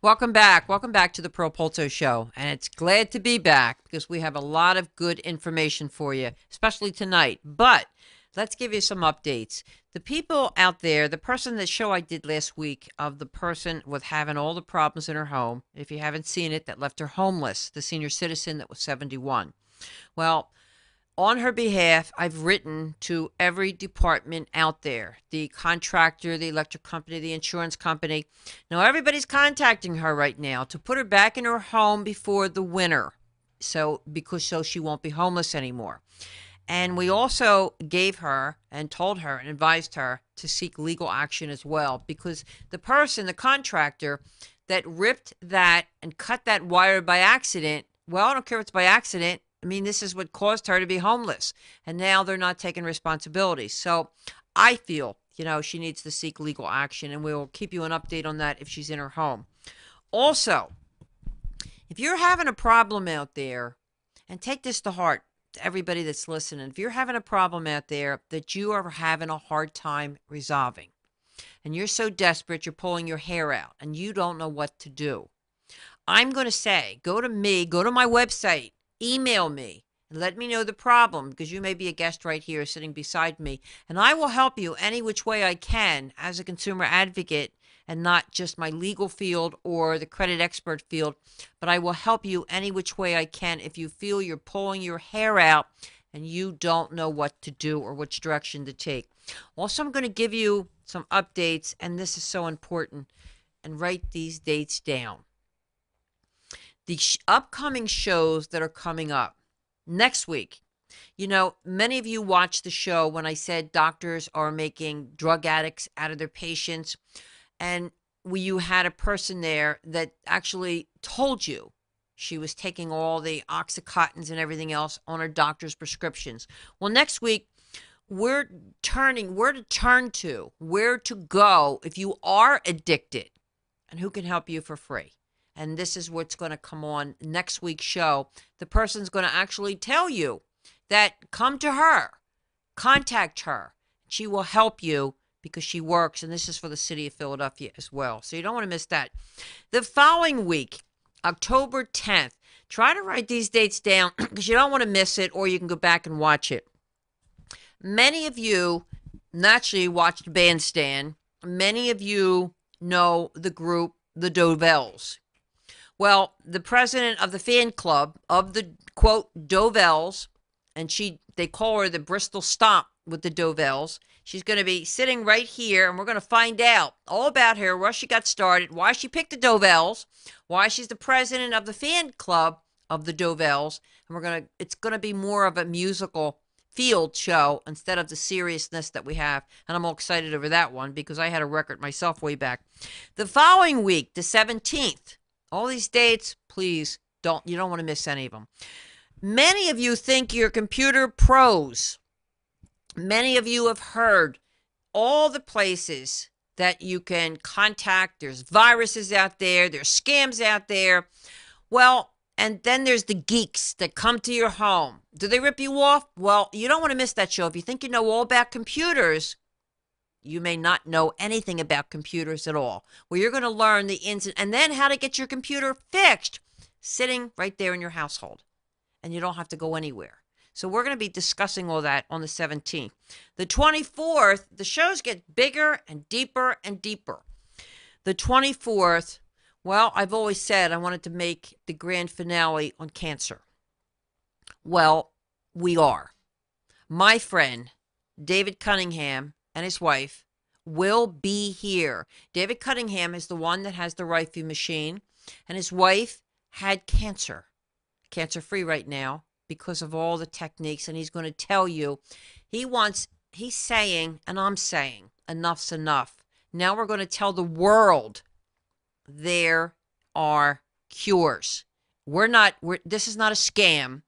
Welcome back. Welcome back to the Pearl Polto Show. And it's glad to be back because we have a lot of good information for you, especially tonight. But let's give you some updates. The people out there, the show I did last week of the person with having all the problems in her home, if you haven't seen it, that left her homeless, the senior citizen that was 71. Well, on her behalf, I've written to every department out there, the contractor, the electric company, the insurance company. Now, everybody's contacting her right now to put her back in her home before the winter. So she won't be homeless anymore. And we also gave her and told her and advised her to seek legal action as well, because the contractor that ripped that and cut that wire by accident, well, I don't care if it's by accident. I mean, this is what caused her to be homeless. And now they're not taking responsibility. So I feel, she needs to seek legal action, and we will keep you an update on that if she's in her home. Also, if you're having a problem out there, and take this to heart, to everybody that's listening, if you're having a problem out there that you are having a hard time resolving, and you're so desperate you're pulling your hair out, and you don't know what to do, I'm going to say, go to my website, email me, and let me know the problem, because you may be a guest right here sitting beside me, and I will help you any which way I can as a consumer advocate, and not just my legal field or the credit expert field, but I will help you any which way I can if you feel you're pulling your hair out and you don't know what to do or which direction to take. Also, I'm going to give you some updates, and this is so important, and write these dates down. The upcoming shows that are coming up next week. Many of you watched the show when I said doctors are making drug addicts out of their patients. And you had a person there that actually told you she was taking all the Oxycontins and everything else on her doctor's prescriptions. Well, next week, where to go if you are addicted, and who can help you for free. And this is what's going to come on next week's show. The person's going to actually tell you that come to her, contact her. She will help you because she works, and this is for the city of Philadelphia as well. So you don't want to miss that. The following week, October 10th, try to write these dates down because you don't want to miss it, or you can go back and watch it. Many of you naturally watched Bandstand. Many of you know the group, the Dovells. Well, the president of the fan club of the, quote, Dovells, and they call her the Bristol Stomp with the Dovells. She's going to be sitting right here, and we're going to find out all about her, where she got started, why she picked the Dovells, why she's the president of the fan club of the Dovells, and it's going to be more of a musical field show instead of the seriousness that we have, and I'm all excited over that one because I had a record myself way back. The following week, the 17th, all these dates, please you don't want to miss any of them. Many of you think you're computer pros. Many of you have heard all the places that you can contact. There's viruses out there. There's scams out there. Well, and then there's the geeks that come to your home. Do they rip you off? Well, you don't want to miss that show. If you think you know all about computers, you may not know anything about computers at all. Well, you're going to learn the ins and then how to get your computer fixed sitting right there in your household. And you don't have to go anywhere. So we're going to be discussing all that on the 17th. The 24th, the shows get bigger and deeper and deeper. The 24th, well, I've always said I wanted to make the grand finale on cancer. Well, we are. My friend, David Cunningham, and his wife will be here. David Cunningham is the one that has the Rife machine, and his wife had cancer. Cancer-free right now because of all the techniques, and he's going to tell you. He's saying, and I'm saying, enough's enough. Now we're going to tell the world there are cures. This is not a scam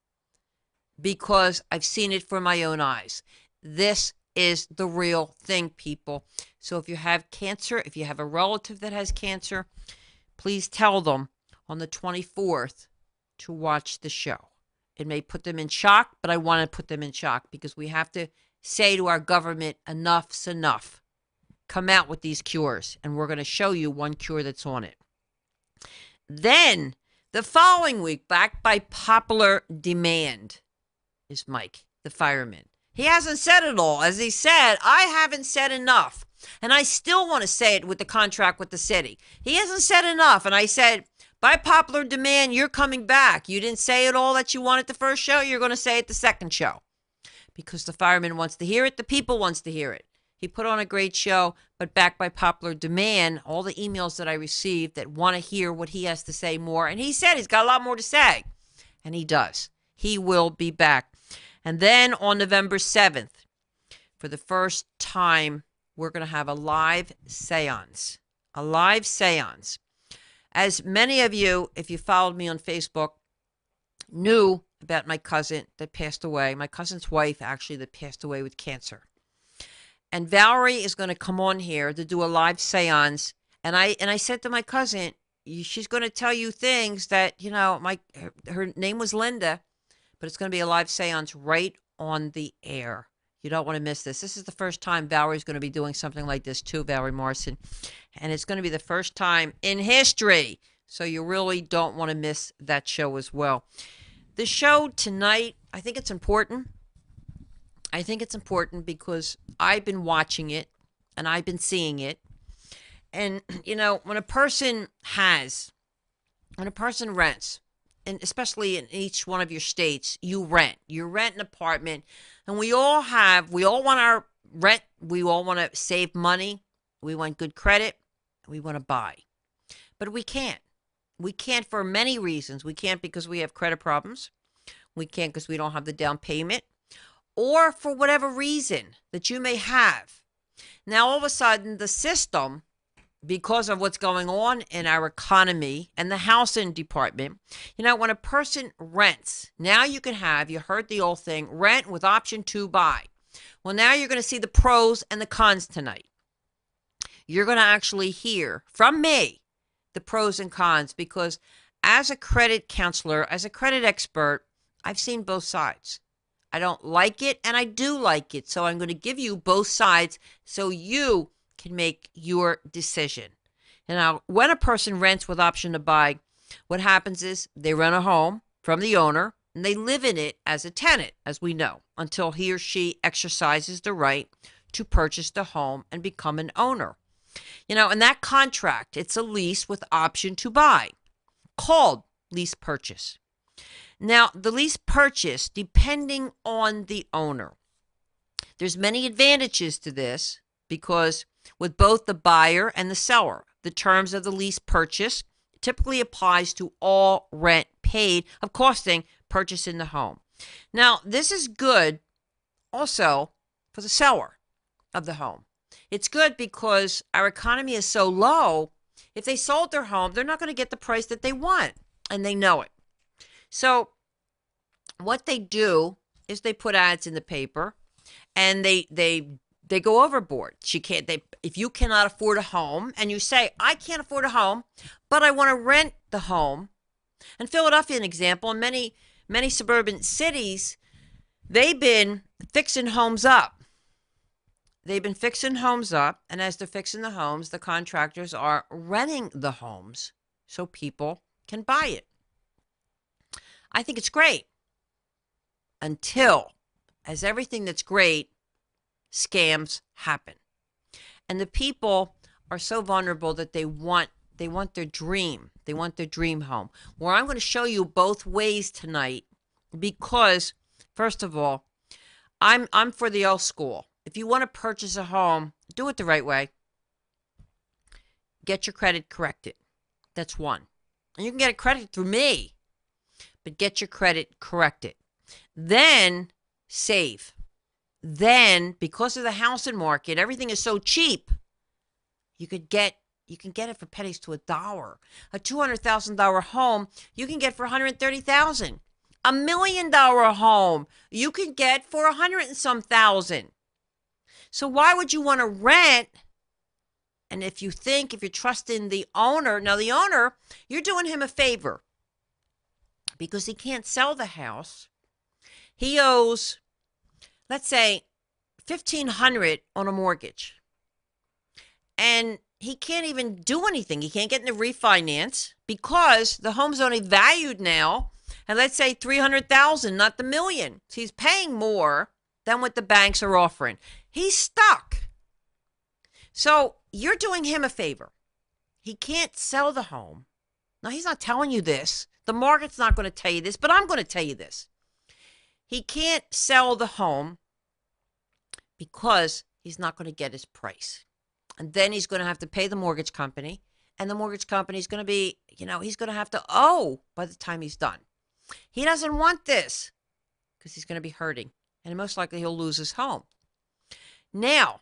because I've seen it for my own eyes. This is the real thing, people. So if you have cancer, if you have a relative that has cancer, please tell them on the 24th to watch the show. It may put them in shock, but I want to put them in shock because we have to say to our government, enough's enough. Come out with these cures, and we're going to show you one cure that's on it. Then the following week, back by popular demand, is Mike, the fireman. He hasn't said it all. As he said, I haven't said enough. And I still want to say it with the contract with the city. He hasn't said enough. And I said, by popular demand, you're coming back. You didn't say it all that you wanted the first show. You're going to say it the second show. Because the fireman wants to hear it. The people wants to hear it. He put on a great show, but back by popular demand, all the emails that I received that want to hear what he has to say more. And he said he's got a lot more to say. And he does. He will be back. And then on November 7th, for the first time, we're going to have a live seance. A live seance. As many of you, if you followed me on Facebook, knew about my cousin that passed away, my cousin's wife actually that passed away with cancer. And Valerie is going to come on here to do a live seance. And I said to my cousin, she's going to tell you things that, you know, her name was Linda, but it's going to be a live seance right on the air. You don't want to miss this. This is the first time Valerie's going to be doing something like this too, Valerie Morrison. And it's going to be the first time in history. So you really don't want to miss that show as well. The show tonight, I think it's important. I think it's important because I've been watching it and I've been seeing it. And, you know, when a person rents, and especially in each one of your states, you rent an apartment, and we all want our rent, we all want to save money, we want good credit, we want to buy. But we can't. We can't for many reasons. We can't because we have credit problems. We can't because we don't have the down payment, or for whatever reason that you may have. Now, all of a sudden, the system, because of what's going on in our economy and the housing department, you know, when a person rents, now you heard the old thing, rent with option to buy. Well, now you're going to see the pros and the cons tonight. You're going to actually hear from me the pros and cons, because as a credit counselor, as a credit expert, I've seen both sides. I don't like it and I do like it. So I'm going to give you both sides so you can make your decision. And now, when a person rents with option to buy, what happens is they rent a home from the owner and they live in it as a tenant, as we know, until he or she exercises the right to purchase the home and become an owner. You know, in that contract, it's a lease with option to buy, called lease purchase. Now, the lease purchase, depending on the owner, there's many advantages to this, because with both the buyer and the seller, the terms of the lease purchase typically applies to all rent paid of costing purchasing the home. Now, this is good also for the seller of the home. It's good because our economy is so low. If they sold their home, they're not going to get the price that they want, and they know it. So what they do is they put ads in the paper, and they go overboard. If you cannot afford a home and you say, I can't afford a home, but I want to rent the home. And Philadelphia, an example, and many suburban cities, they've been fixing homes up. They've been fixing homes up, and as they're fixing the homes, the contractors are renting the homes so people can buy it. I think it's great. Until, as everything that's great, scams happen. And the people are so vulnerable that they want their dream. They want their dream home. Well, I'm going to show you both ways tonight because, first of all, I'm for the old school. If you want to purchase a home, do it the right way. Get your credit corrected. That's one. And you can get it corrected through me, but get your credit corrected. Then save. Then, because of the housing market, everything is so cheap, you can get it for pennies to a dollar. A $200,000 home you can get for $130,000. $1 million home you can get for $100 and some thousand. So why would you want to rent? And if you're trusting the owner, now the owner, you're doing him a favor because he can't sell the house. He owes, let's say, $1,500 on a mortgage. And he can't even do anything. He can't get into refinance because the home's only valued now, and let's say 300,000, not the million. So he's paying more than what the banks are offering. He's stuck. So you're doing him a favor. He can't sell the home. Now, he's not telling you this. The market's not going to tell you this, but I'm going to tell you this. He can't sell the home because he's not going to get his price. And then he's going to have to pay the mortgage company. And the mortgage company is going to be, he's going to have to owe by the time he's done. He doesn't want this because he's going to be hurting. And most likely he'll lose his home. Now,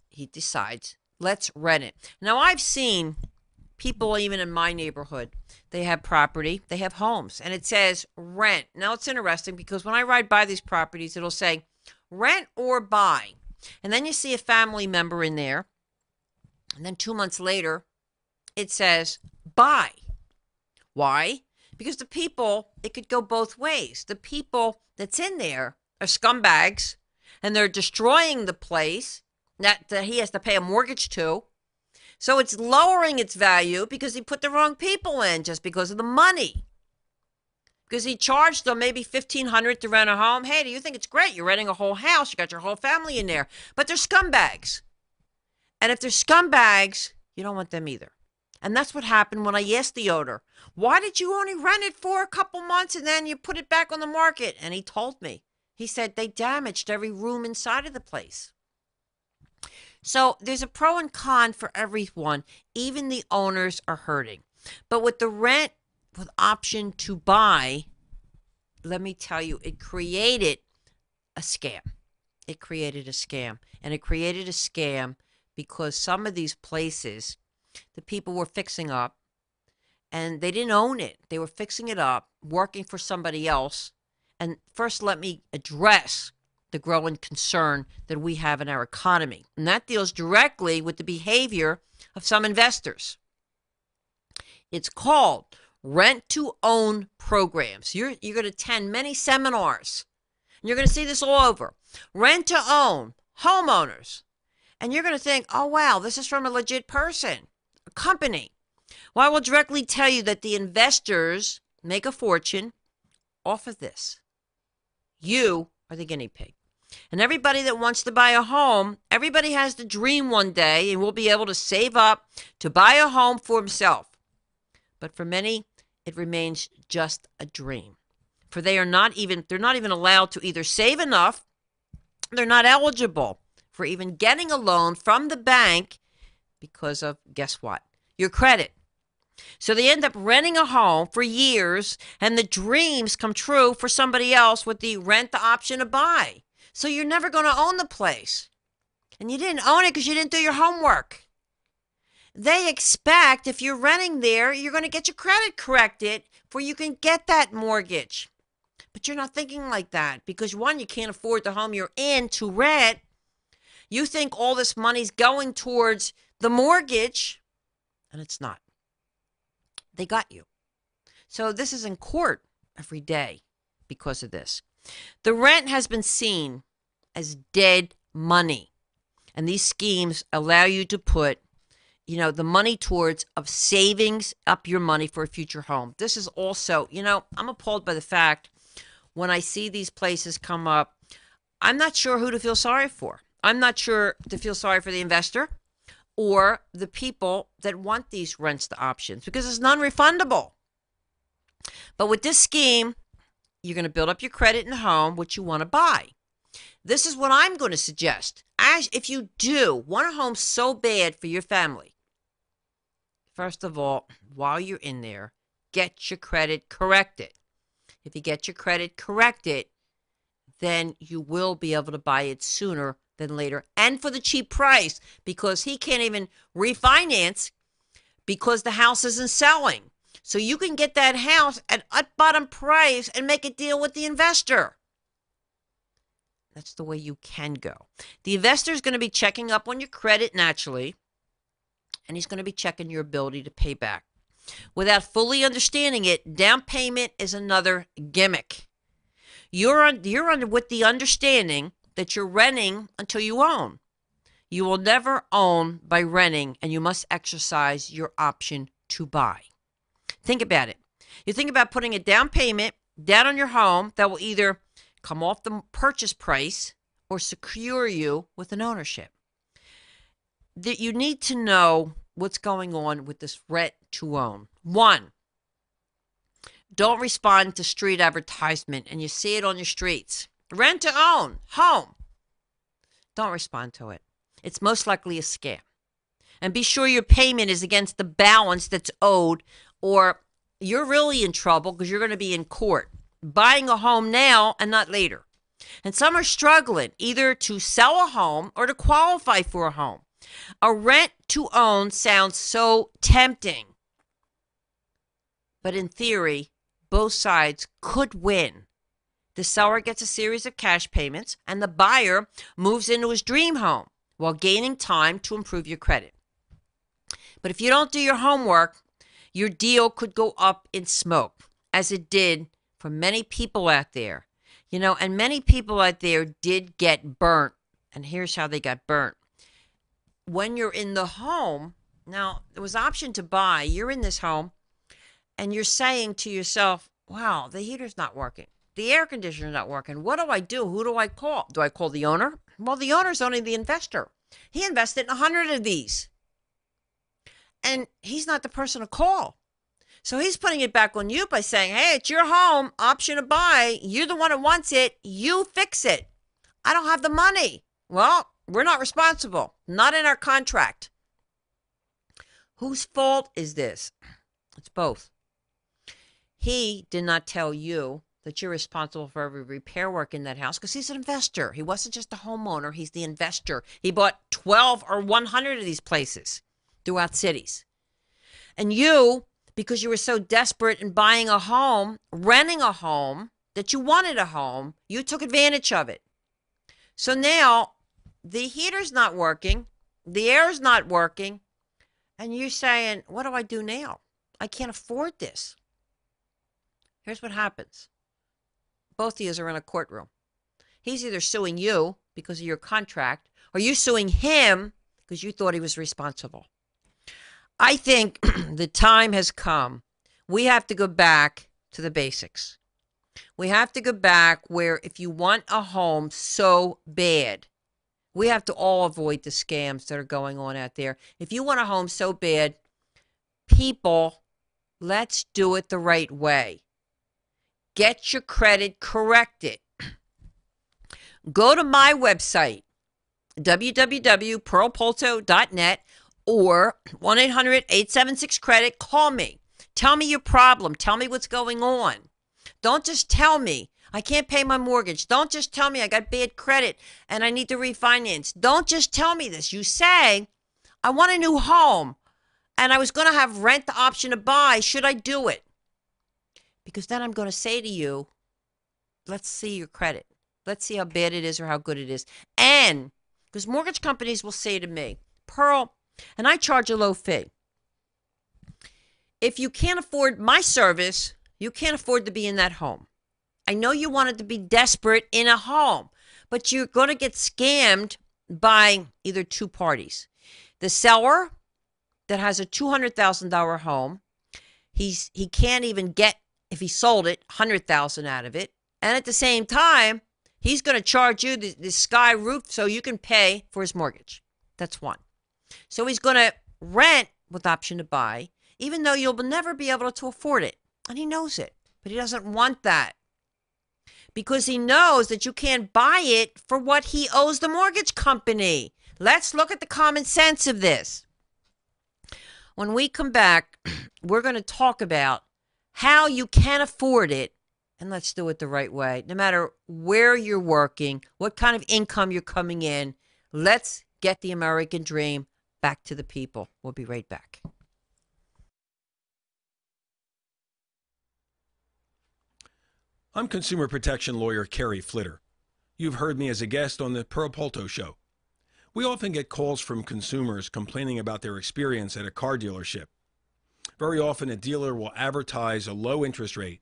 he decides, let's rent it. Now, I've seen people even in my neighborhood, they have property, they have homes, and it says rent. Now, it's interesting because when I ride by these properties, it'll say rent or buy. And then you see a family member in there. And then 2 months later, it says buy. Why? Because the people, it could go both ways. The people that's in there are scumbags, and they're destroying the place that he has to pay a mortgage to. So it's lowering its value because he put the wrong people in just because of the money. Because he charged them maybe $1,500 to rent a home. Hey, do you think it's great? You're renting a whole house. You got your whole family in there. But they're scumbags. And if they're scumbags, you don't want them either. And that's what happened when I asked the owner, why did you only rent it for a couple months and then you put it back on the market? And he told me. He said they damaged every room inside of the place. So there's a pro and con for everyone. Even the owners are hurting. But with the rent with option to buy, let me tell you, it created a scam. It created a scam. And it created a scam because some of these places, the people were fixing up and they didn't own it. They were fixing it up, working for somebody else. And first, let me address the growing concern that we have in our economy. And that deals directly with the behavior of some investors. It's called rent-to-own programs. You're going to attend many seminars. And you're going to see this all over. Rent-to-own, homeowners. And you're going to think, oh, wow, this is from a legit person, a company. Well, I will directly tell you that the investors make a fortune off of this. You are the guinea pig. And everybody that wants to buy a home, everybody has the dream one day and will be able to save up to buy a home for himself. But for many, it remains just a dream. For they're not even allowed to either save enough, they're not eligible for even getting a loan from the bank because of, guess what? Your credit. So they end up renting a home for years, and the dreams come true for somebody else with the rent the option to buy. So you're never going to own the place. And you didn't own it because you didn't do your homework. They expect if you're renting there, you're going to get your credit corrected before you can get that mortgage. But you're not thinking like that because, one, you can't afford the home you're in to rent. You think all this money's going towards the mortgage, and it's not. They got you. So this is in court every day because of this. The rent has been seen as dead money. And these schemes allow you to put, the money towards of savings up your money for a future home. This is also, I'm appalled by the fact when I see these places come up, I'm not sure who to feel sorry for. I'm not sure to feel sorry for the investor or the people that want these rents to options because it's non-refundable. But with this scheme, you're going to build up your credit in the home, which you want to buy. This is what I'm going to suggest. If you do want a home so bad for your family, first of all, while you're in there, get your credit corrected. If you get your credit corrected, then you will be able to buy it sooner than later and for the cheap price because he can't even refinance because the house isn't selling. So you can get that house at bottom price and make a deal with the investor. That's the way you can go. The investor is going to be checking up on your credit naturally, and he's going to be checking your ability to pay back. Without fully understanding it, down payment is another gimmick. You're under with the understanding that you're renting until you own. You will never own by renting, and you must exercise your option to buy. Think about it. You think about putting a down payment down on your home that will either come off the purchase price or secure you with an ownership. That you need to know what's going on with this rent to own. One, don't respond to street advertisement and you see it on your streets. Rent to own, home. Don't respond to it. It's most likely a scam. And be sure your payment is against the balance that's owed, or you're really in trouble because you're going to be in court buying a home now and not later. And some are struggling either to sell a home or to qualify for a home. A rent to own sounds so tempting. But in theory, both sides could win. The seller gets a series of cash payments and the buyer moves into his dream home while gaining time to improve your credit. But if you don't do your homework, your deal could go up in smoke, as it did for many people out there. And many people out there did get burnt. And here's how they got burnt. When you're in the home, now there was option to buy, you're in this home, and you're saying to yourself, wow, the heater's not working. The air conditioner's not working. What do I do? Who do I call? Do I call the owner? Well, the owner's only the investor. He invested in 100 of these. And he's not the person to call. So he's putting it back on you by saying, hey, it's your home, option to buy. You're the one who wants it. You fix it. I don't have the money. Well, we're not responsible. Not in our contract. Whose fault is this? It's both. He did not tell you that you're responsible for every repair work in that house because he's an investor. He wasn't just a homeowner. He's the investor. He bought 12 or 100 of these places throughout cities. And you, because you were so desperate in buying a home, renting a home, that you wanted a home, you took advantage of it. So now the heater's not working, the air's not working, and you're saying, what do I do now? I can't afford this. Here's what happens. Both of you are in a courtroom. He's either suing you because of your contract, or you suing him because you thought he was responsible. I think the time has come. We have to go back to the basics. We have to go back where if you want a home so bad, we have to all avoid the scams that are going on out there. If you want a home so bad, people, let's do it the right way. Get your credit corrected. Go to my website, www.pearlpolto.net, or 1-800-876-CREDIT. Call me. Tell me your problem. Tell me what's going on. Don't just tell me I can't pay my mortgage. Don't just tell me I got bad credit and I need to refinance. Don't just tell me this. You say, I want a new home and I was going to have rent the option to buy. Should I do it? Because then I'm going to say to you, let's see your credit. Let's see how bad it is or how good it is. And because mortgage companies will say to me, Pearl, and I charge a low fee. If you can't afford my service, you can't afford to be in that home. I know you wanted to be desperate in a home, but you're going to get scammed by either two parties. The seller that has a $200,000 home, he can't even get, if he sold it, $100,000 out of it. And at the same time, he's going to charge you the sky roof so you can pay for his mortgage. That's one. So he's going to rent with option to buy, even though you'll never be able to afford it. And he knows it, but he doesn't want that because he knows that you can't buy it for what he owes the mortgage company. Let's look at the common sense of this. When we come back, we're going to talk about how you can afford it, and let's do it the right way. No matter where you're working, what kind of income you're coming in, let's get the American dream back to the people. We'll be right back. I'm consumer protection lawyer Kerry Flitter. You've heard me as a guest on the Pearl Polto Show. We often get calls from consumers complaining about their experience at a car dealership. Very often a dealer will advertise a low interest rate,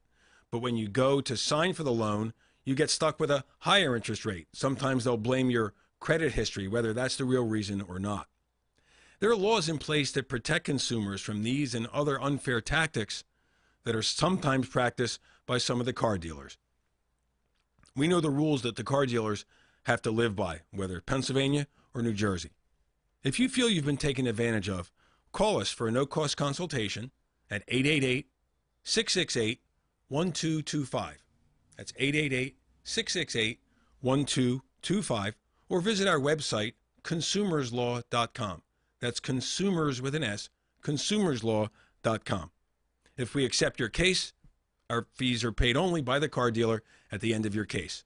but when you go to sign for the loan, you get stuck with a higher interest rate. Sometimes they'll blame your credit history, whether that's the real reason or not. There are laws in place that protect consumers from these and other unfair tactics that are sometimes practiced by some of the car dealers. We know the rules that the car dealers have to live by, whether Pennsylvania or New Jersey. If you feel you've been taken advantage of, call us for a no-cost consultation at 888-668-1225. That's 888-668-1225, or visit our website, consumerslaw.com. That's consumers with an S, consumerslaw.com. If we accept your case, our fees are paid only by the car dealer at the end of your case.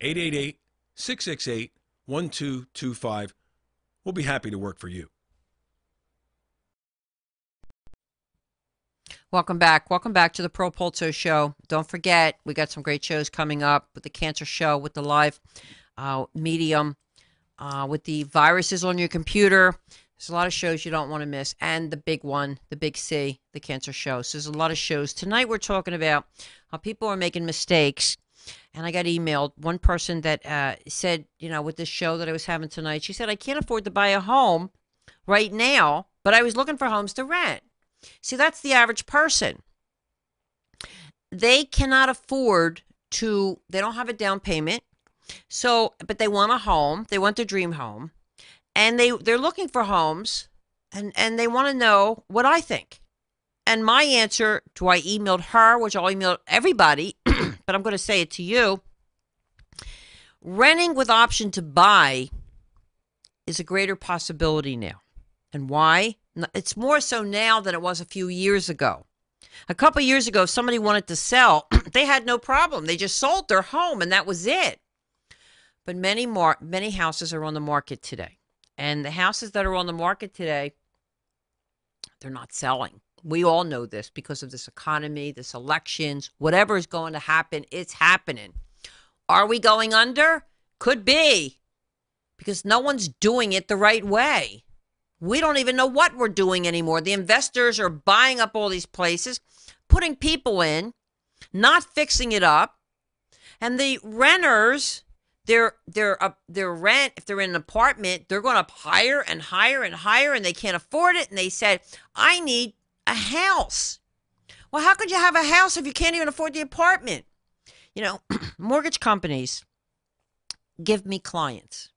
888-668-1225. We'll be happy to work for you. Welcome back. Welcome back to the Pearl Polto Show. Don't forget, we got some great shows coming up with the cancer show, with the live medium, with the viruses on your computer. There's a lot of shows you don't want to miss. And the big one, the big C, the cancer show. So there's a lot of shows. Tonight we're talking about how people are making mistakes. And I got emailed one person that said, with this show that I was having tonight, she said, I can't afford to buy a home right now, but I was looking for homes to rent. See, that's the average person. They cannot afford to, they don't have a down payment. So, but they want a home. They want their dream home. And they're looking for homes, and they want to know what I think. And my answer I emailed her, which I'll email everybody, but I'm going to say it to you. Renting with option to buy is a greater possibility now. And why? It's more so now than it was a few years ago. A couple years ago, if somebody wanted to sell, they had no problem. They just sold their home, and that was it. But many houses are on the market today. And the houses that are on the market today, they're not selling. We all know this because of this economy, this elections, whatever is going to happen, it's happening. Are we going under? Could be, because no one's doing it the right way. We don't even know what we're doing anymore. The investors are buying up all these places, putting people in, not fixing it up. And the renters, their rent, if they're in an apartment, they're going to hire and hire and hire, and they can't afford it. And they said, I need a house. Well, how could you have a house if you can't even afford the apartment? Mortgage companies give me clients.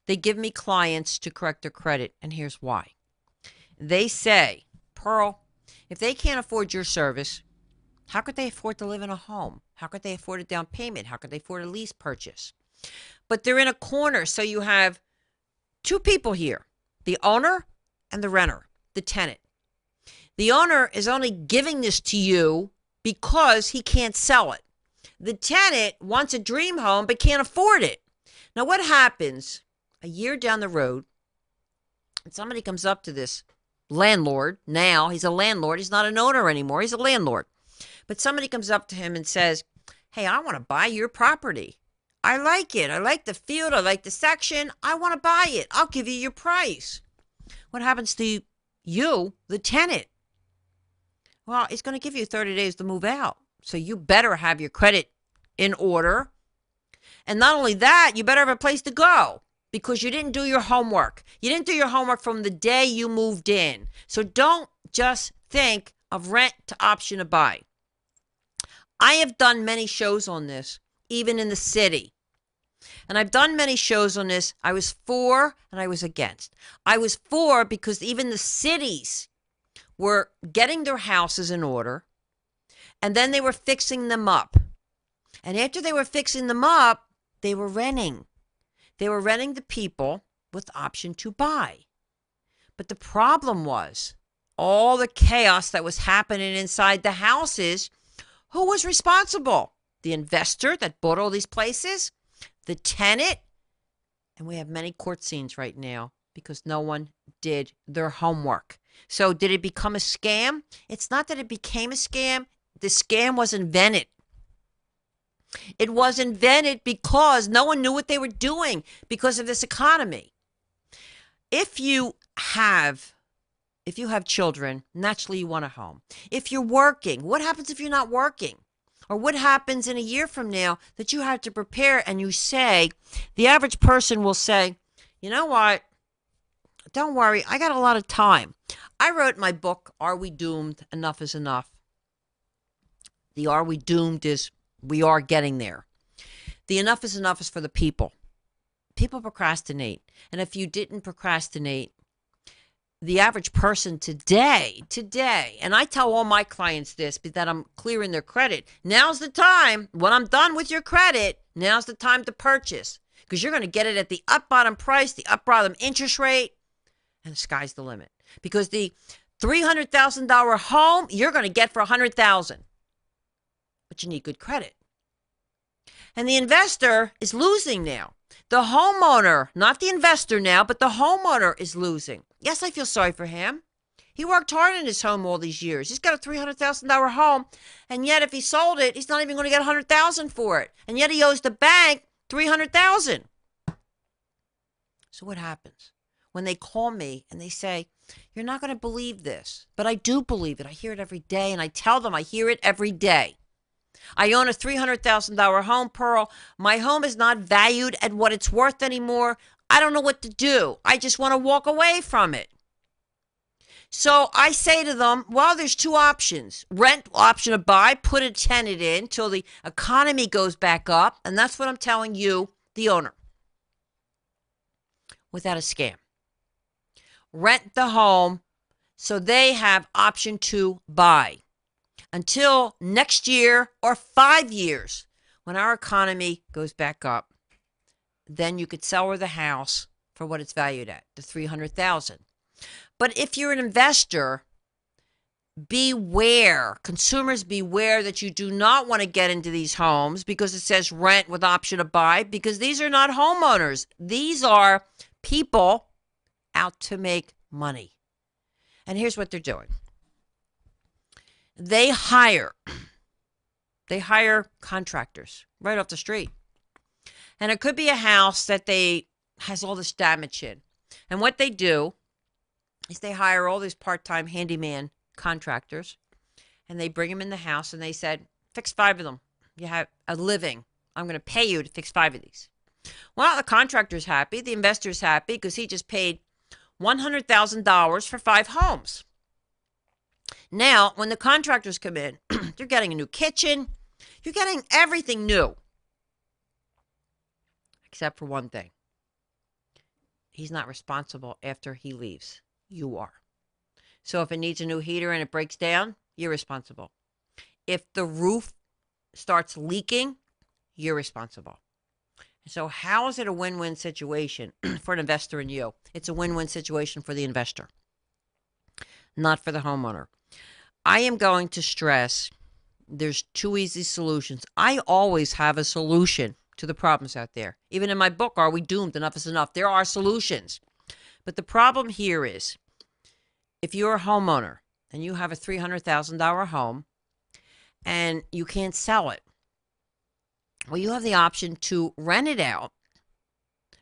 They give me clients to correct their credit, and here's why. They say, Pearl, if they can't afford your service, how could they afford to live in a home? How could they afford a down payment? How could they afford a lease purchase? But they're in a corner, so you have two people here, the owner and the renter, the tenant. The owner is only giving this to you because he can't sell it. The tenant wants a dream home but can't afford it. Now, what happens a year down the road, and somebody comes up to this landlord, now he's a landlord, he's not an owner anymore, he's a landlord. But somebody comes up to him and says, hey, I want to buy your property. I like it. I like the field. I like the section. I want to buy it. I'll give you your price. What happens to you, the tenant? Well, he's going to give you 30 days to move out. So you better have your credit in order. And not only that, you better have a place to go because you didn't do your homework. You didn't do your homework from the day you moved in. So don't just think of rent to option to buy. I have done many shows on this, even in the city. And I've done many shows on this. I was for and I was against. I was for because even the cities were getting their houses in order, and then they were fixing them up. And after they were fixing them up, they were renting. They were renting to people with option to buy. But the problem was all the chaos that was happening inside the houses. Who was responsible? The investor that bought all these places? The tenant? And we have many court scenes right now because no one did their homework. So did it become a scam? It's not that it became a scam. The scam was invented. It was invented because no one knew what they were doing because of this economy. If you have children, naturally you want a home. If you're working, what happens if you're not working? Or what happens in a year from now that you have to prepare and you say, the average person will say, you know what? Don't worry, I got a lot of time. I wrote my book, Are We Doomed? Enough is Enough. The Are We Doomed is we are getting there. The enough is for the people. People procrastinate. And if you didn't procrastinate, the average person today, and I tell all my clients this, that I'm clearing their credit. Now's the time. When I'm done with your credit, now's the time to purchase. Because you're going to get it at the up bottom price, the up bottom interest rate, and the sky's the limit. Because the $300,000 home, you're going to get for $100,000. But you need good credit. And the investor is losing now. The homeowner, not the investor now, but the homeowner is losing. Yes, I feel sorry for him. He worked hard in his home all these years. He's got a $300,000 home, and yet if he sold it, he's not even going to get $100,000 for it. And yet he owes the bank $300,000. So what happens? When they call me and they say, you're not going to believe this, but I do believe it. I hear it every day, and I tell them I hear it every day. I own a $300,000 home, Pearl. My home is not valued at what it's worth anymore. I don't know what to do. I just want to walk away from it. So I say to them, well, there's two options. Rent, option to buy, put a tenant in till the economy goes back up. And that's what I'm telling you, the owner, without a scam. Rent the home so they have option to buy until next year or 5 years when our economy goes back up. Then you could sell her the house for what it's valued at, the $300,000. But if you're an investor, beware, consumers beware that you do not want to get into these homes because it says rent with option to buy, because these are not homeowners. These are people out to make money. And here's what they're doing. They hire contractors right off the street. And it could be a house that has all this damage in. And what they do is they hire all these part-time handyman contractors, and they bring them in the house, and they said, fix 5 of them. You have a living. I'm going to pay you to fix 5 of these. Well, the contractor's happy. The investor's happy because he just paid $100,000 for 5 homes. Now, when the contractors come in, you're getting a new kitchen. You're getting everything new. Except for one thing. He's not responsible after he leaves. You are. So if it needs a new heater and it breaks down, you're responsible. If the roof starts leaking, you're responsible. So how is it a win-win situation for an investor and you? It's a win-win situation for the investor, not for the homeowner. I am going to stress there's 2 easy solutions. I always have a solution to the problems out there. Even in my book, Are We Doomed? Enough is Enough. There are solutions. But the problem here is, if you're a homeowner and you have a $300,000 home and you can't sell it, well, you have the option to rent it out,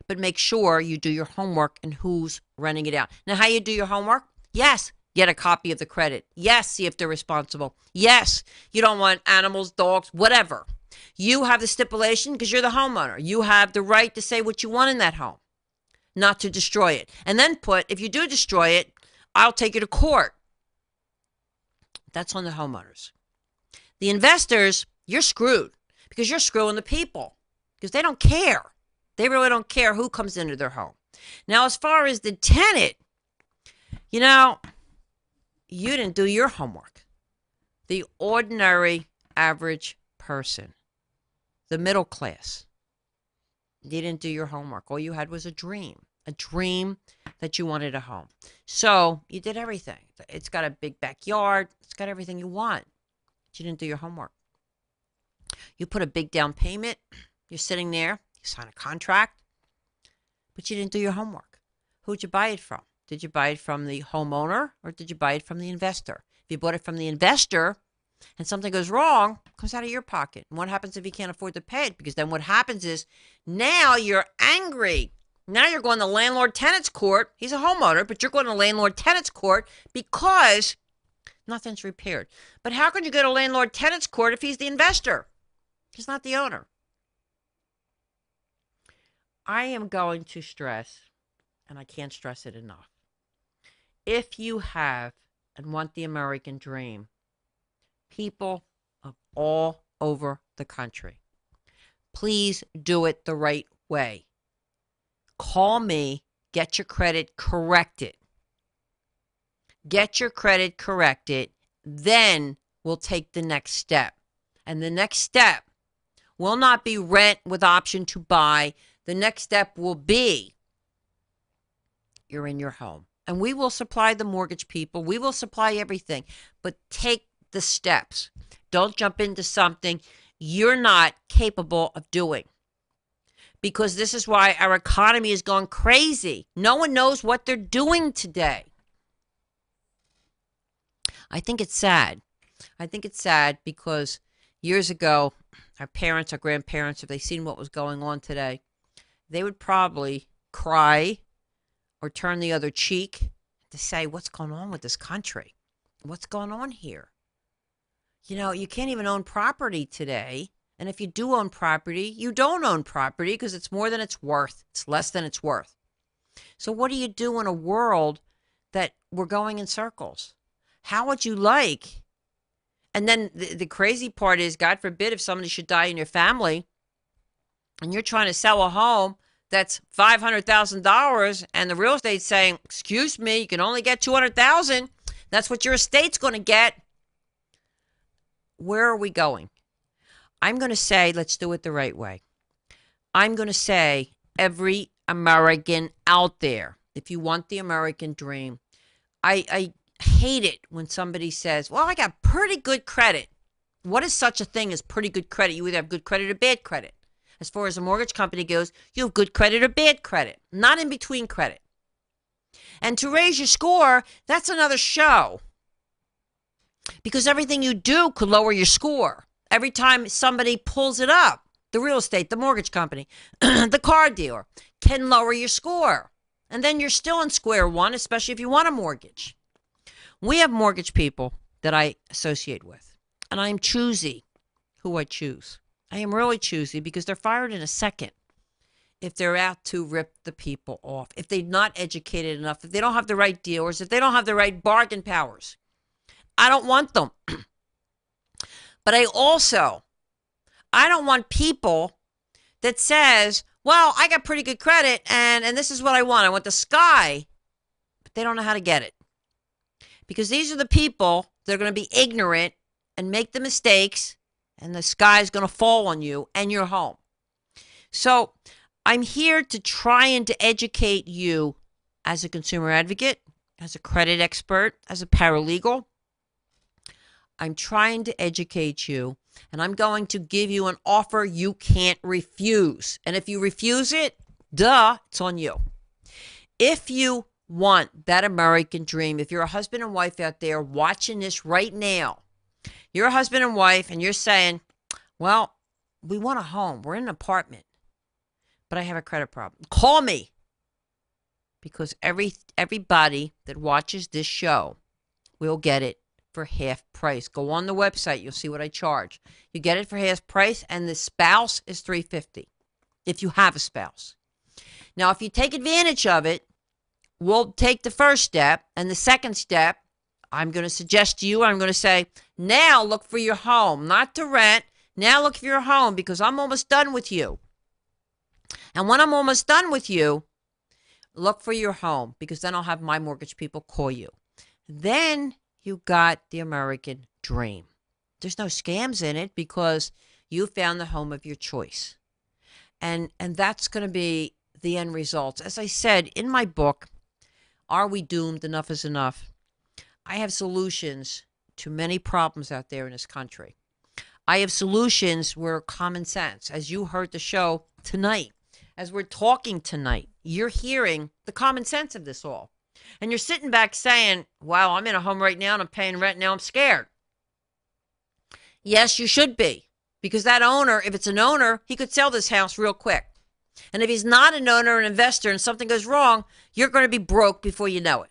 but make sure you do your homework and who's renting it out. Now, how you do your homework? Yes, get a copy of the credit. Yes, see if they're responsible. Yes, you don't want animals, dogs, whatever. You have the stipulation because you're the homeowner. You have the right to say what you want in that home, not to destroy it. And then if you do destroy it, I'll take you to court. That's on the homeowners. The investors, you're screwed because you're screwing the people because they don't care. They really don't care who comes into their home. Now, as far as the tenant, you didn't do your homework. The ordinary, average person, the middle class, you didn't do your homework. All you had was a dream that you wanted a home. So you did everything. It's got a big backyard. It's got everything you want. But you didn't do your homework. You put a big down payment. You're sitting there. You sign a contract. But you didn't do your homework. Who'd you buy it from? Did you buy it from the homeowner or did you buy it from the investor? If you bought it from the investor and something goes wrong, it comes out of your pocket. And what happens if you can't afford to pay it? Because then what happens is now you're angry. Now you're going to landlord-tenants court. He's a homeowner, but you're going to landlord-tenants court because Nothing's repaired. But how can you go to landlord-tenants court if he's the investor? He's not the owner. I am going to stress, and I can't stress it enough. If you have and want the American dream, people of all over the country, please do it the right way. Call me, get your credit corrected. Get your credit corrected, then we'll take the next step. And the next step will not be rent with option to buy. The next step will be you're in your home. And we will supply the mortgage people. We will supply everything. But take the steps. Don't jump into something you're not capable of doing. Because this is why our economy is going crazy. No one knows what they're doing today. I think it's sad. I think it's sad because years ago, our parents, our grandparents, if they seen what was going on today, they would probably cry or turn the other cheek to say, what's going on with this country? What's going on here? You know, you can't even own property today. And if you do own property, you don't own property because it's more than it's worth. It's less than it's worth. So what do you do in a world that we're going in circles? How would you like? And then the crazy part is, God forbid, if somebody should die in your family and you're trying to sell a home that's $500,000 and the real estate's saying, excuse me, you can only get $200,000. That's what your estate's going to get. Where are we going? I'm going to say, let's do it the right way. I'm going to say, every American out there, if you want the American dream, I hate it when somebody says, well, I got pretty good credit. What is such a thing as pretty good credit? You either have good credit or bad credit. As far as a mortgage company goes, you have good credit or bad credit, not in between credit. And to raise your score, that's another show. Because everything you do could lower your score. Every time somebody pulls it up, the real estate, the mortgage company, the car dealer, can lower your score. And then you're still in square one, especially if you want a mortgage. We have mortgage people that I associate with, and I'm choosy who I choose. I am really choosy because they're fired in a second if they're out to rip the people off, if they're not educated enough, if they don't have the right dealers, if they don't have the right bargain powers. I don't want them. But I don't want people that says, well, I got pretty good credit and this is what I want. I want the sky, but they don't know how to get it. Because these are the people that are going to be ignorant and make the mistakes, and the sky is going to fall on you and your home. So I'm here to try and to educate you as a consumer advocate, as a credit expert, as a paralegal. I'm trying to educate you, and I'm going to give you an offer you can't refuse. And if you refuse it, it's on you. If you want that American dream, if you're a husband and wife out there watching this right now, you're a husband and wife and you're saying, well, we want a home. We're in an apartment, but I have a credit problem. Call me, because everybody that watches this show will get it for half price. Go on the website. You'll see what I charge. You get it for half price, and the spouse is $350 if you have a spouse. Now, if you take advantage of it, we'll take the first step, and the second step, I'm going to suggest to you, I'm going to say, now look for your home, not to rent. Now look for your home, because I'm almost done with you. And when I'm almost done with you, look for your home, because then I'll have my mortgage people call you. Then you got the American dream. There's no scams in it because you found the home of your choice. And that's going to be the end results. As I said in my book, Are We Doomed? Enough is Enough. I have solutions to many problems out there in this country. I have solutions where common sense, as you heard the show tonight, as we're talking tonight, you're hearing the common sense of this all. And you're sitting back saying, wow, I'm in a home right now and I'm paying rent. Now I'm scared. Yes, you should be. Because that owner, if it's an owner, he could sell this house real quick. And if he's not an owner, an investor, and something goes wrong, you're going to be broke before you know it.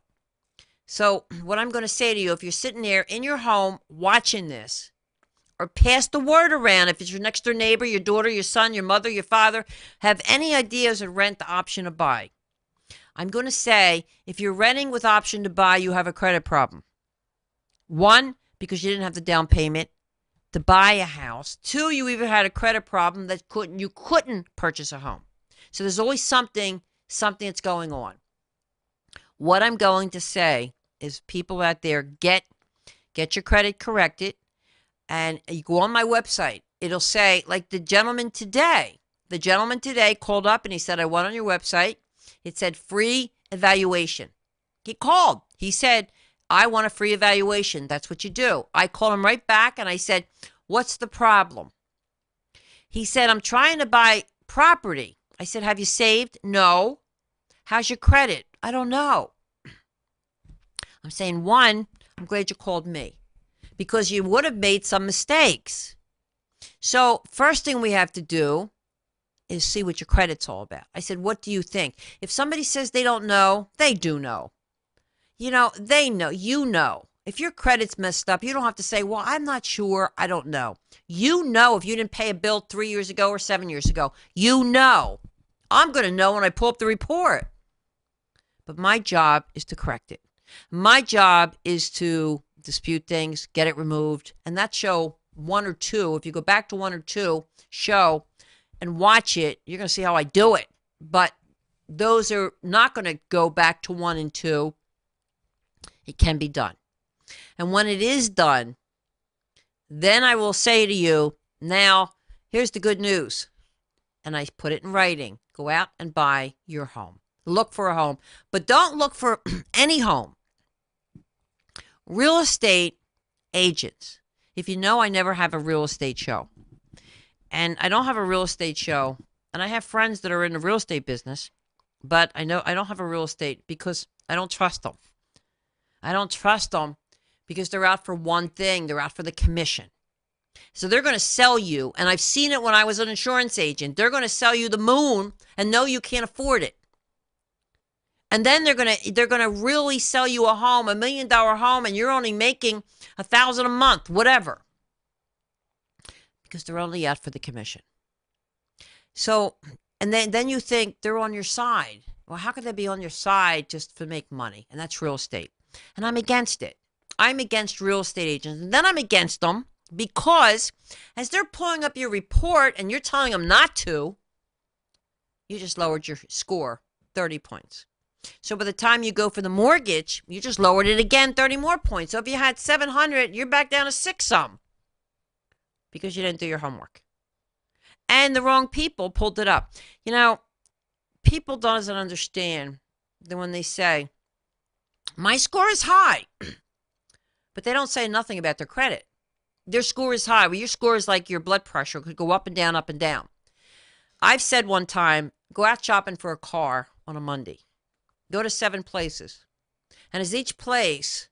So, what I'm going to say to you, if you're sitting there in your home watching this, or pass the word around, if it's your next door neighbor, your daughter, your son, your mother, your father, have any ideas of rent, the option to buy. I'm going to say, if you're renting with option to buy, you have a credit problem. One, because you didn't have the down payment to buy a house. Two, you even had a credit problem that you couldn't purchase a home. So there's always something that's going on. What I'm going to say is, people out there, get your credit corrected, and you go on my website. It'll say, like the gentleman today called up and he said, I went on your website. It said free evaluation. He called. He said, I want a free evaluation. That's what you do. I called him right back and I said, what's the problem? He said, I'm trying to buy property. I said, have you saved? No. How's your credit? I don't know. I'm saying, one, I'm glad you called me, because you would have made some mistakes. So first thing we have to do is see what your credit's all about. I said, what do you think? If somebody says they don't know, they do know. They know. You know. If your credit's messed up, you don't have to say, well, I'm not sure. I don't know. You know if you didn't pay a bill 3 years ago or 7 years ago. You know. I'm going to know when I pull up the report. But my job is to correct it. My job is to dispute things, get it removed. And that show 1 or 2, if you go back to 1 or 2 show and watch it, you're going to see how I do it. But those are not going to go back to 1 and 2. It can be done. And when it is done, then I will say to you, now, here's the good news. And I put it in writing. Go out and buy your home. Look for a home. But don't look for any home. Real estate agents. If you know, I never have a real estate show. And I don't have a real estate show. And I have friends that are in the real estate business. But I know I don't have a real estate because I don't trust them. I don't trust them because they're out for one thing. They're out for the commission. So they're going to sell you, and I've seen it when I was an insurance agent. They're going to sell you the moon and know you can't afford it. And then they're going to really sell you a home, $1 million home, and you're only making $1,000 a month, whatever. Because they're only out for the commission. So, and then you think they're on your side. Well, how could they be on your side just to make money? And that's real estate. And I'm against it. I'm against real estate agents. And then I'm against them because as they're pulling up your report and you're telling them not to, you just lowered your score 30 points. So by the time you go for the mortgage, you just lowered it again 30 more points. So if you had 700, you're back down to 6 some because you didn't do your homework. And the wrong people pulled it up. People doesn't understand that when they say, my score is high, but they don't say nothing about their credit. Their score is high. Well, your score is like your blood pressure. It could go up and down, up and down. I've said one time, go out shopping for a car on a Monday. Go to 7 places. And as each place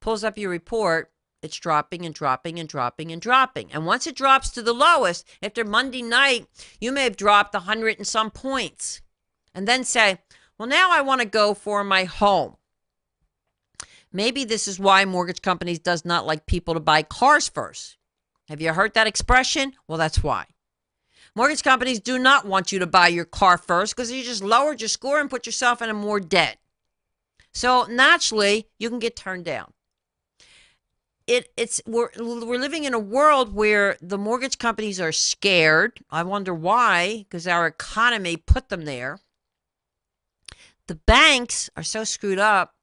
pulls up your report, it's dropping and dropping and dropping and dropping. And once it drops to the lowest, after Monday night, you may have dropped 100 and some points. And then say, well, now I want to go for my home. Maybe this is why mortgage companies does not like people to buy cars first. Have you heard that expression? Well, that's why. Mortgage companies do not want you to buy your car first because you just lowered your score and put yourself in more debt. So naturally, you can get turned down. We're living in a world where the mortgage companies are scared. I wonder why, because our economy put them there. The banks are so screwed up,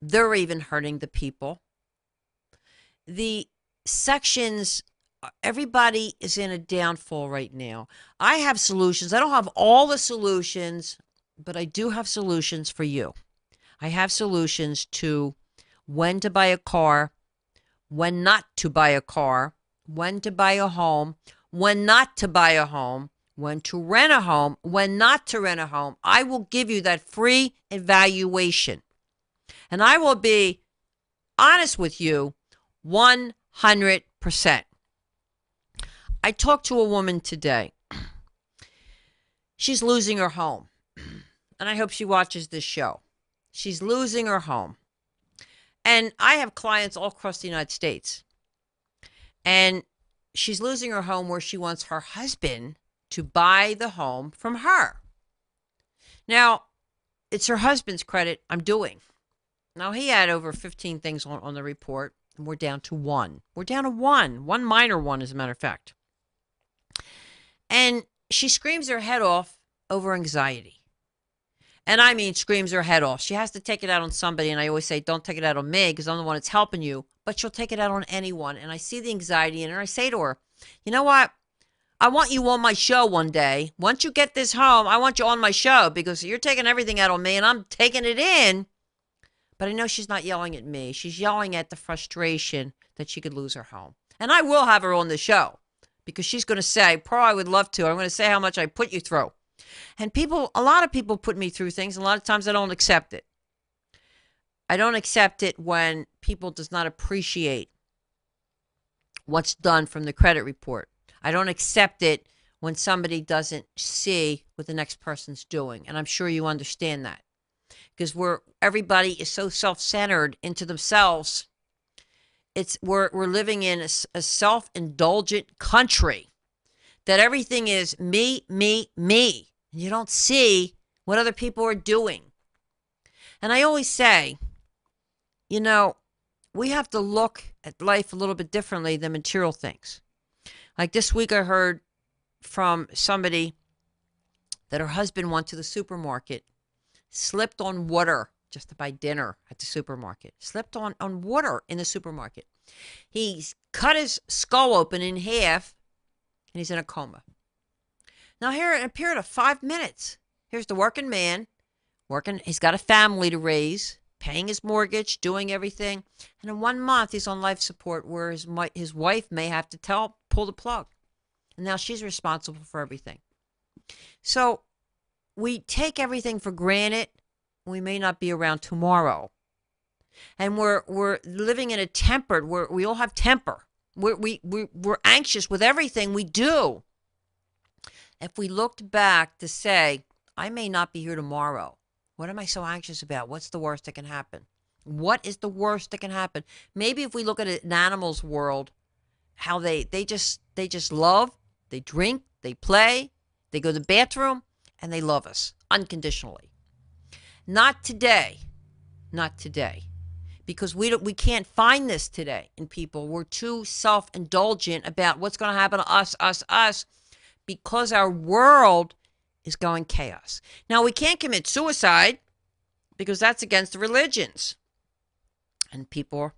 they're even hurting the people. The sections, everybody is in a downfall right now. I have solutions. I don't have all the solutions, but I do have solutions for you. I have solutions to when to buy a car, when not to buy a car, when to buy a home, when not to buy a home, when to rent a home, when not to rent a home. I will give you that free evaluation. And I will be honest with you 100%. I talked to a woman today. She's losing her home. And I hope she watches this show. She's losing her home. And I have clients all across the United States. And she's losing her home where she wants her husband to buy the home from her. Now, it's her husband's credit I'm doing. Now, he had over 15 things on the report, and we're down to one. We're down to one minor one, as a matter of fact. And she screams her head off over anxiety. And I mean, screams her head off. She has to take it out on somebody. And I always say, don't take it out on me because I'm the one that's helping you. But she'll take it out on anyone. And I see the anxiety in her. I say to her, you know what? I want you on my show one day. Once you get this home, I want you on my show because you're taking everything out on me and I'm taking it in. But I know she's not yelling at me. She's yelling at the frustration that she could lose her home. And I will have her on the show because she's going to say, Pearl, I would love to. I'm going to say how much I put you through. And a lot of people put me through things. A lot of times I don't accept it. I don't accept it when people does not appreciate what's done from the credit report. I don't accept it when somebody doesn't see what the next person's doing. And I'm sure you understand that. Because everybody is so self-centered into themselves. We're living in a self-indulgent country that everything is me, me, me. And you don't see what other people are doing. And I always say, we have to look at life a little bit differently than material things. Like this week I heard from somebody that her husband went to the supermarket, slipped on water just to buy dinner at the supermarket, slipped on water in the supermarket. He's cut his skull open in half and he's in a coma. Now here in a period of 5 minutes, here's the working man, he's got a family to raise, paying his mortgage, doing everything. And in 1 month, he's on life support where his wife may have to pull the plug. And now she's responsible for everything. So we take everything for granted. We may not be around tomorrow. And we're living in a tempered, where we all have temper. We're anxious with everything we do. If we looked back to say, I may not be here tomorrow. What am I so anxious about? What's the worst that can happen? What is the worst that can happen? Maybe if we look at it in animals' world, how they just love, they drink, they play, they go to the bathroom, and they love us unconditionally. Not today. Not today. Because we can't find this today in people. We're too self-indulgent about what's going to happen to us, because our world is going chaos. Now, we can't commit suicide because that's against the religions. And people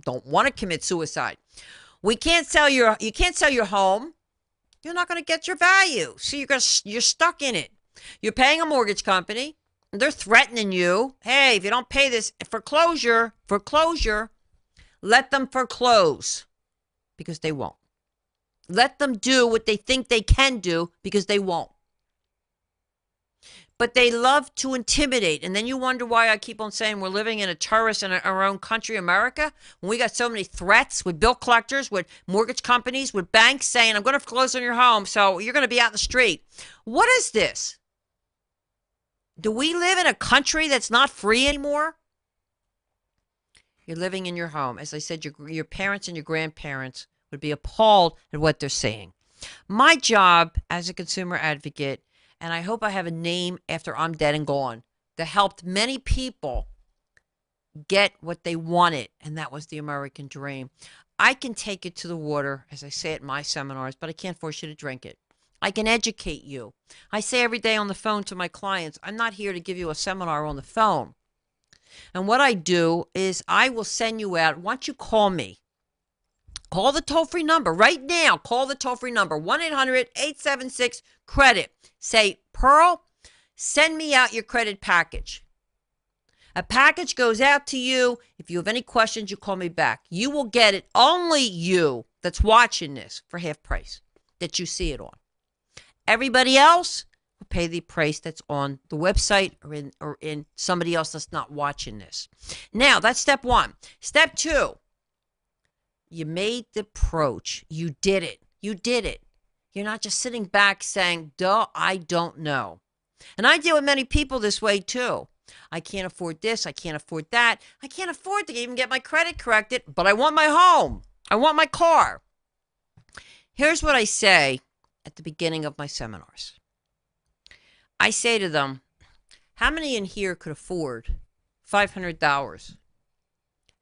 don't want to commit suicide. You can't sell your home. You're not going to get your value. So you're stuck in it. You're paying a mortgage company. They're threatening you. Hey, if you don't pay this foreclosure, let them foreclose because they won't. Let them do what they think they can do because they won't. But they love to intimidate. And then you wonder why I keep on saying we're living in a terrorist in our own country, America, when we got so many threats with bill collectors, with mortgage companies, with banks saying, I'm going to foreclose on your home, so you're going to be out in the street. What is this? Do we live in a country that's not free anymore? You're living in your home. As I said, your parents and your grandparents would be appalled at what they're saying. My job as a consumer advocate, and I hope I have a name after I'm dead and gone, that helped many people get what they wanted, and that was the American dream. I can take it to the water, as I say at my seminars, but I can't force you to drink it. I can educate you. I say every day on the phone to my clients, I'm not here to give you a seminar on the phone. And what I do is I will send you out, once you call me, call the toll-free number right now. Call the toll-free number, 1-800-876-CREDIT. Say, Pearl, send me out your credit package. A package goes out to you. If you have any questions, you call me back. You will get it, only you that's watching this, for half price that you see it on. Everybody else will pay the price that's on the website or in somebody else that's not watching this. Now, that's step one. Step two, you made the approach. You did it. You did it. You're not just sitting back saying, duh, I don't know. And I deal with many people this way too. I can't afford this. I can't afford that. I can't afford to even get my credit corrected, but I want my home. I want my car. Here's what I say at the beginning of my seminars. I say to them, how many in here could afford $500?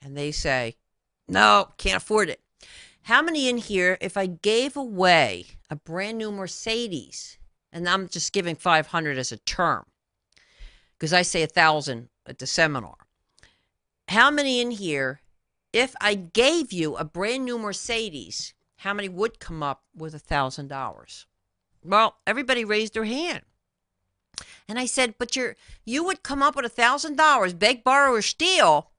And they say, no, can't afford it. How many in here, if I gave away a brand new Mercedes, and I'm just giving 500 as a term, because I say 1,000 at the seminar. How many in here, if I gave you a brand new Mercedes, how many would come up with $1,000? Well, everybody raised their hand. And I said, but you would come up with $1,000, beg, borrow, or steal,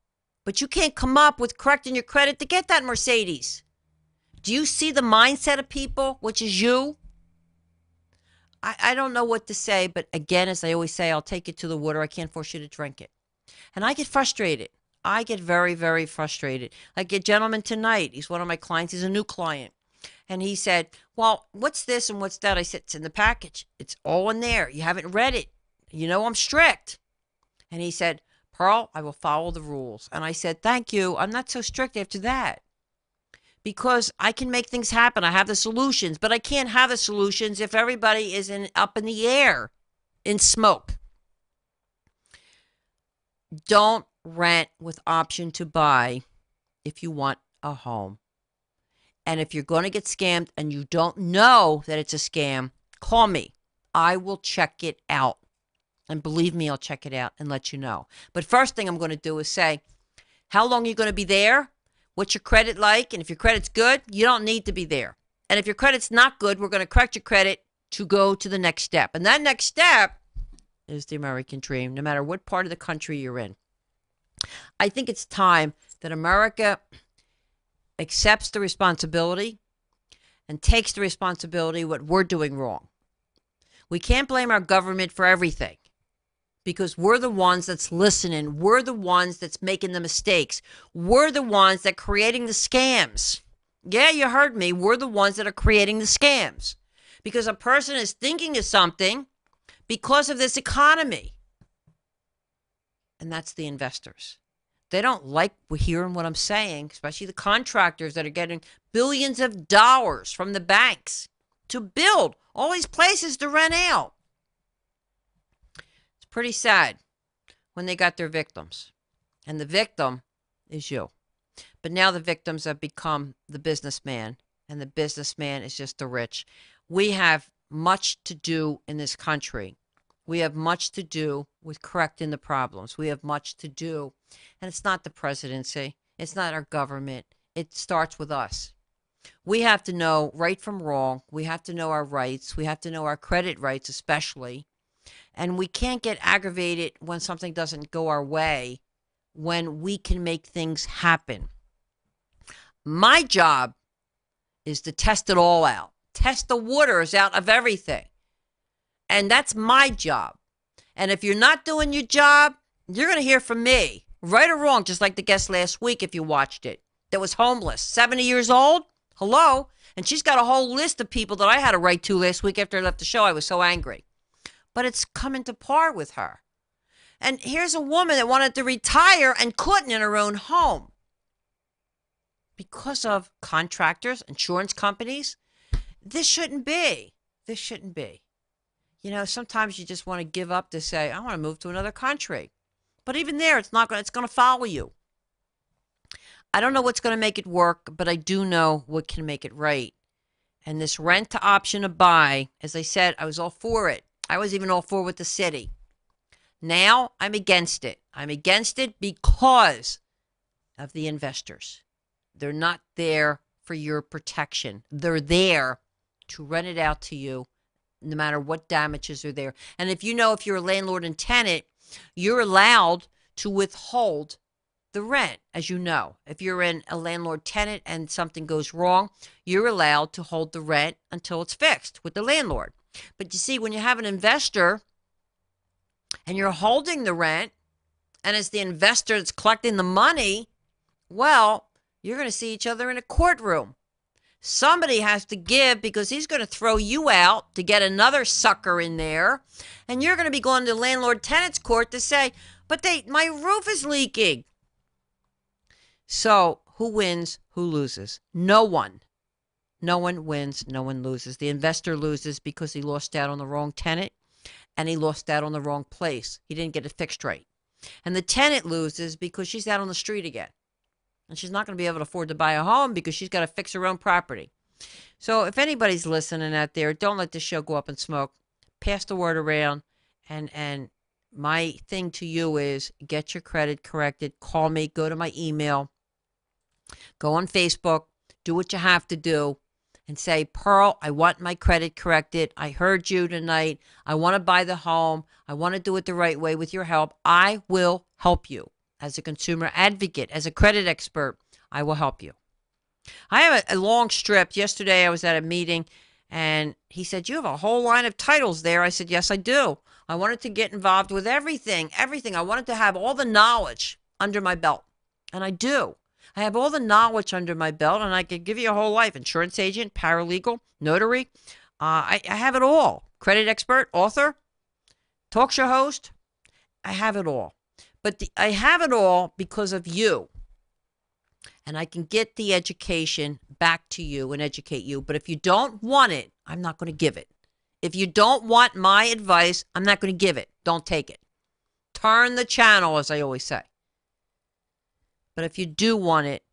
but you can't come up with correcting your credit to get that Mercedes. Do you see the mindset of people, which is you? I don't know what to say, but again, as I always say, I'll take you to the water. I can't force you to drink it. And I get frustrated. I get very, very frustrated. Like a gentleman tonight, he's one of my clients. He's a new client. And he said, well, what's this and what's that? I said, it's in the package. It's all in there. You haven't read it. You know I'm strict. And he said, Pearl, I will follow the rules. And I said, thank you. I'm not so strict after that. Because I can make things happen. I have the solutions, but I can't have the solutions if everybody is up in the air in smoke. Don't rent with option to buy if you want a home. And if you're going to get scammed and you don't know that it's a scam, call me. I will check it out. And believe me, I'll check it out and let you know. But first thing I'm going to do is say, how long are you going to be there? What's your credit like? And if your credit's good, you don't need to be there. And if your credit's not good, we're going to correct your credit to go to the next step. And that next step is the American dream, no matter what part of the country you're in. I think it's time that America accepts the responsibility and takes the responsibility what we're doing wrong. We can't blame our government for everything, because we're the ones that's listening. We're the ones that's making the mistakes. We're the ones that are creating the scams. Yeah, you heard me. We're the ones that are creating the scams. Because a person is thinking of something because of this economy. And that's the investors. They don't like hearing what I'm saying, especially the contractors that are getting billions of dollars from the banks to build all these places to rent out. Pretty sad when they got their victims. And the victim is you. But now the victims have become the businessman, and the businessman is just the rich. We have much to do in this country. We have much to do with correcting the problems. We have much to do. And it's not the presidency. It's not our government. It starts with us. We have to know right from wrong. We have to know our rights. We have to know our credit rights especially. And we can't get aggravated when something doesn't go our way, when we can make things happen. My job is to test it all out. Test the waters out of everything. And that's my job. And if you're not doing your job, you're going to hear from me. Right or wrong, just like the guest last week, if you watched it, that was homeless, 70 years old. Hello? And she's got a whole list of people that I had to write to last week after I left the show. I was so angry. But it's coming to par with her. And here's a woman that wanted to retire and couldn't in her own home because of contractors, insurance companies. This shouldn't be. This shouldn't be. You know, sometimes you just want to give up to say, I want to move to another country. But even there, it's going to follow you. I don't know what's going to make it work, but I do know what can make it right. And this rent to option to buy, as I said, I was all for it. I was even all for with the city. Now I'm against it. I'm against it because of the investors. They're not there for your protection. They're there to rent it out to you no matter what damages are there. And if you're a landlord and tenant, you're allowed to withhold the rent, as you know. If you're in a landlord tenant and something goes wrong, you're allowed to hold the rent until it's fixed with the landlord. But you see, when you have an investor and you're holding the rent, and it's the investor that's collecting the money, well, you're going to see each other in a courtroom. Somebody has to give because he's going to throw you out to get another sucker in there. And you're going to be going to landlord tenants court to say, but my roof is leaking. So who wins? Who loses? No one. No one wins. No one loses. The investor loses because he lost out on the wrong tenant and he lost out on the wrong place. He didn't get it fixed right. And the tenant loses because she's out on the street again. And she's not going to be able to afford to buy a home because she's got to fix her own property. So if anybody's listening out there, don't let this show go up in smoke. Pass the word around. And my thing to you is get your credit corrected. Call me. Go to my email. Go on Facebook. Do what you have to do. And say, Pearl, I want my credit corrected. I heard you tonight. I want to buy the home. I want to do it the right way with your help. I will help you. As a consumer advocate, as a credit expert, I will help you. I have a long strip. Yesterday I was at a meeting and he said, you have a whole line of titles there. I said, yes, I do. I wanted to get involved with everything. I wanted to have all the knowledge under my belt. And I do. I have all the knowledge under my belt, and I could give you a whole life. Insurance agent, paralegal, notary. I have it all. Credit expert, author, talk show host. I have it all. But I have it all because of you. And I can get the education back to you and educate you. But if you don't want it, I'm not going to give it. If you don't want my advice, I'm not going to give it. Don't take it. Turn the channel, as I always say. But if you do want it,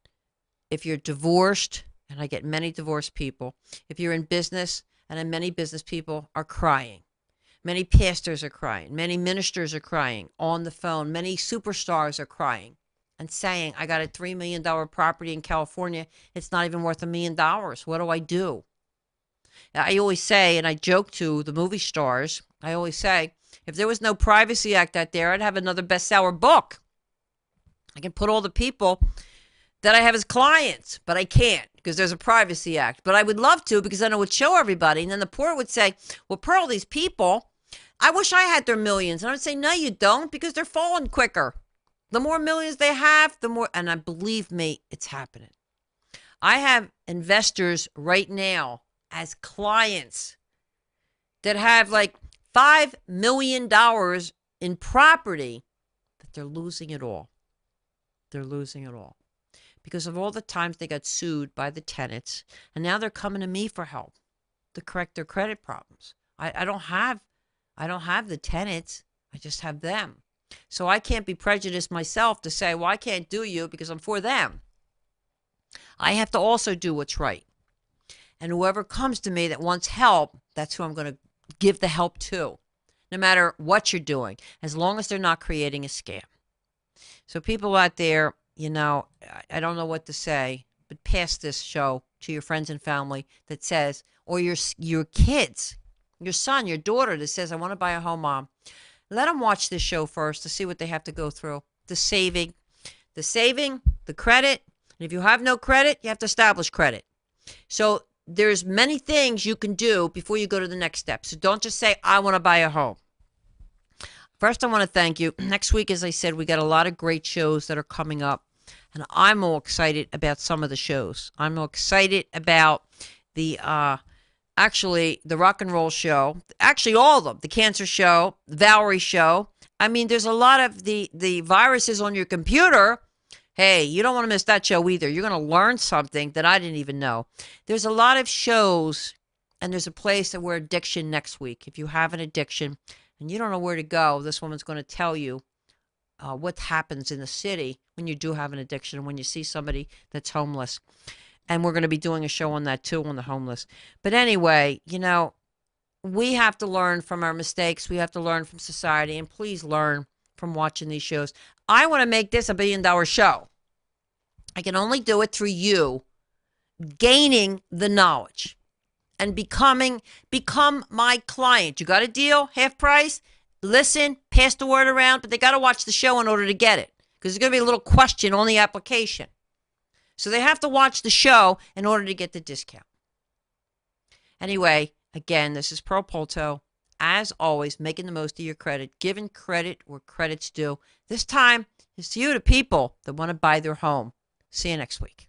if you're divorced, and I get many divorced people, if you're in business, and many business people are crying. Many pastors are crying. Many ministers are crying on the phone. Many superstars are crying and saying, I got a $3 million property in California. It's not even worth $1 million. What do I do? I always say, and I joke to the movie stars, I always say, if there was no Privacy Act out there, I'd have another bestseller book. I can put all the people that I have as clients, but I can't because there's a Privacy Act. But I would love to because then it would show everybody. And then the poor would say, well, Pearl, these people, I wish I had their millions. And I would say, no, you don't, because they're falling quicker. The more millions they have, the more, and believe me, it's happening. I have investors right now as clients that have like $5 million in property that they're losing it all. They're losing it all because of all the times they got sued by the tenants, and now they're coming to me for help to correct their credit problems. I don't have the tenants. I just have them. So I can't be prejudiced myself to say, well, I can't do you because I'm for them. I have to also do what's right. And whoever comes to me that wants help, that's who I'm going to give the help to, no matter what you're doing, as long as they're not creating a scam. So people out there, you know, I don't know what to say, but pass this show to your friends and family that says, or your kids, your son, your daughter that says, I want to buy a home, Mom. Let them watch this show first to see what they have to go through. The saving, the credit. And if you have no credit, you have to establish credit. So there's many things you can do before you go to the next step. So don't just say, I want to buy a home. First, I want to thank you. Next week, as I said, we got a lot of great shows that are coming up. And I'm all excited about some of the shows. I'm all excited about the rock and roll show. Actually, all of them. The cancer show, the Valerie show. I mean, there's a lot of the viruses on your computer. Hey, you don't want to miss that show either. You're going to learn something that I didn't even know. There's a lot of shows, and there's a place that we're addiction next week. If you have an addiction and you don't know where to go, this woman's going to tell you what happens in the city when you do have an addiction and when you see somebody that's homeless. And we're going to be doing a show on that too, on the homeless. But anyway, you know, we have to learn from our mistakes. We have to learn from society. And please learn from watching these shows. I want to make this $1 billion show. I can only do it through you gaining the knowledge and become my client. You got a deal, half price? Listen, pass the word around, but they got to watch the show in order to get it because there's going to be a little question on the application. So they have to watch the show in order to get the discount. Anyway, again, this is Pearl Polto. As always, making the most of your credit, giving credit where credit's due. This time, it's to you, the people that want to buy their home. See you next week.